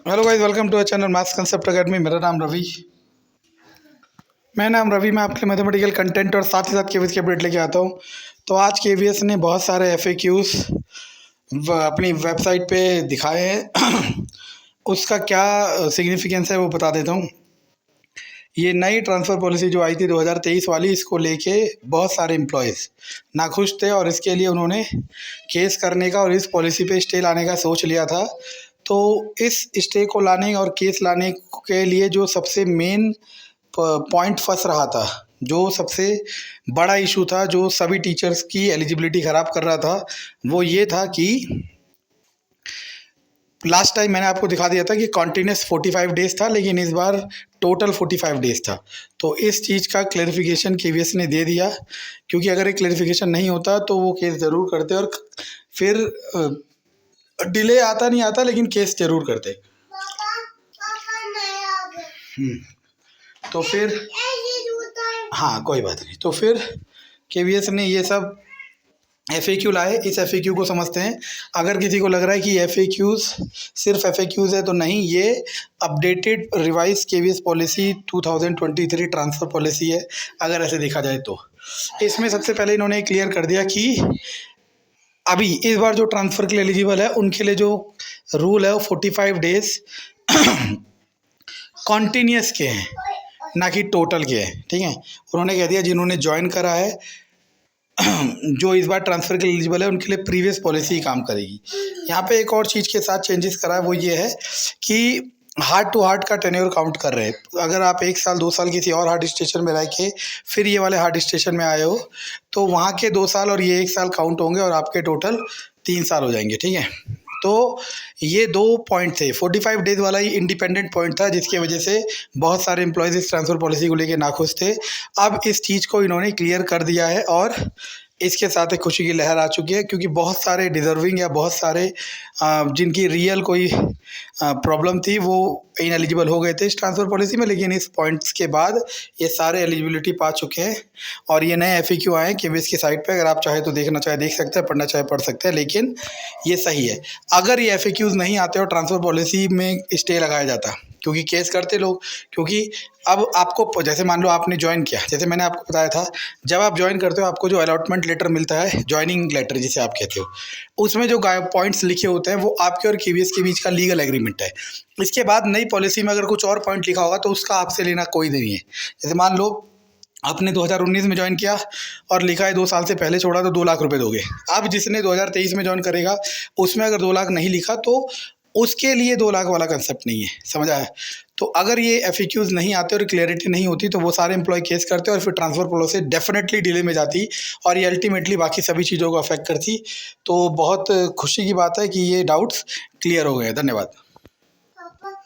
Hello guys, welcome to a channel maths concept academy. मेरा नाम रवि मैं आपके मैथमेटिकल कंटेंट और साथ ही साथ केवीएस के अपडेट लेके आता हूँ। तो आज केवीएस ने बहुत सारे एफएक्यूज अपनी वेबसाइट पे दिखाए हैं। उसका क्या सिग्निफिकेंस है वो बता देता हूँ। ये नई ट्रांसफ़र पॉलिसी जो आई थी 2023 वाली, इसको लेके बहुत सारे एम्प्लॉयज़ नाखुश थे और इसके लिए उन्होंने केस करने का और इस पॉलिसी पे स्टे लाने का सोच लिया था। तो इस स्टे को लाने और केस लाने के लिए जो सबसे मेन पॉइंट फंस रहा था, जो सबसे बड़ा इशू था, जो सभी टीचर्स की एलिजिबिलिटी ख़राब कर रहा था, वो ये था कि लास्ट टाइम मैंने आपको दिखा दिया था कि कॉन्टिन्यूस 45 डेज़ था, लेकिन इस बार टोटल 45 डेज़ था। तो इस चीज़ का क्लैरिफिकेशन केवीएस ने दे दिया, क्योंकि अगर ये क्लैरिफिकेशन नहीं होता तो वो केस ज़रूर करते और फिर डिले आता नहीं आता, लेकिन केस ज़रूर करते। तो फिर हाँ, कोई बात नहीं। तो फिर केवीएस ने ये सब एफएक्यू लाए। इस एफएक्यू को समझते हैं। अगर किसी को लग रहा है कि एफएक्यूज़ सिर्फ एफएक्यूज़ है, तो नहीं, ये updated revise KVS policy 2023 transfer policy है, अगर ऐसे देखा जाए तो। इसमें सबसे पहले इन्होंने क्लियर कर दिया कि अभी इस बार जो ट्रांसफ़र के लिए एलिजिबल है, उनके लिए जो रूल है वो 45 डेज़ कॉन्टीन्यूस के हैं, ना कि टोटल के हैं। ठीक है, उन्होंने कह दिया जिन्होंने ज्वाइन करा है, जो इस बार ट्रांसफ़र के लिए एलिजिबल है, उनके लिए प्रीवियस पॉलिसी ही काम करेगी। यहाँ पे एक और चीज़ के साथ चेंजेस करा है, वो ये है कि हार्ट टू हार्ट का टेन्योर काउंट कर रहे हैं। अगर आप 1 साल 2 साल किसी और हार्ट स्टेशन में रह के फिर ये वाले हार्ट स्टेशन में आए हो, तो वहाँ के 2 साल और ये 1 साल काउंट होंगे और आपके टोटल 3 साल हो जाएंगे। ठीक है, तो ये 2 पॉइंट थे। 45 डेज़ वाला ही इंडिपेंडेंट पॉइंट था, जिसकी वजह से बहुत सारे एम्प्लॉयज़ इस ट्रांसफ़र पॉलिसी को लेके नाखुश थे। अब इस चीज़ को इन्होंने क्लियर कर दिया है और इसके साथ एक खुशी की लहर आ चुकी है, क्योंकि बहुत सारे डिज़र्विंग या बहुत सारे जिनकी रियल कोई प्रॉब्लम थी, वो इनएलिजिबल हो गए थे इस ट्रांसफ़र पॉलिसी में, लेकिन इस पॉइंट्स के बाद ये सारे एलिजिबिलिटी पा चुके हैं। और ये नए एफएक्यू आए हैं केवीएस की साइट पे। अगर आप चाहे तो देखना चाहे देख सकते हैं, पढ़ना चाहे पढ़ सकते हैं, लेकिन ये सही है। अगर ये एफएक्यूज़ नहीं आते और ट्रांसफ़र पॉलिसी में स्टे लगाया जाता, क्योंकि केस करते लोग, क्योंकि अब आपको जैसे मान लो आपने ज्वाइन किया, जैसे मैंने आपको बताया था, जब आप ज्वाइन करते हो आपको जो अलॉटमेंट लेटर मिलता है, ज्वाइनिंग लेटर जिसे आप कहते हो, उसमें जो पॉइंट्स लिखे होते हैं वो आपके और केवीएस के बीच का लीगल एग्रीमेंट है। इसके बाद नई पॉलिसी में अगर कुछ और पॉइंट लिखा होगा तो उसका आपसे लेना कोई नहीं है। जैसे मान लो आपने 2019 में ज्वाइन किया और लिखा है 2 साल से पहले छोड़ा तो 2 लाख रुपए दोगे। अब जिसने 2023 में ज्वाइन करेगा, उसमें अगर 2 लाख नहीं लिखा तो उसके लिए 2 लाख वाला कंसेप्ट नहीं है, समझ आया? तो अगर ये एफएक्यूज़ नहीं आते और क्लैरिटी नहीं होती, तो वो सारे एम्प्लॉय केस करते और फिर ट्रांसफ़र पॉलिसी डेफिनेटली डिले में जाती और ये अल्टीमेटली बाकी सभी चीज़ों को अफेक्ट करती। तो बहुत खुशी की बात है कि ये डाउट्स क्लियर हो गए। धन्यवाद।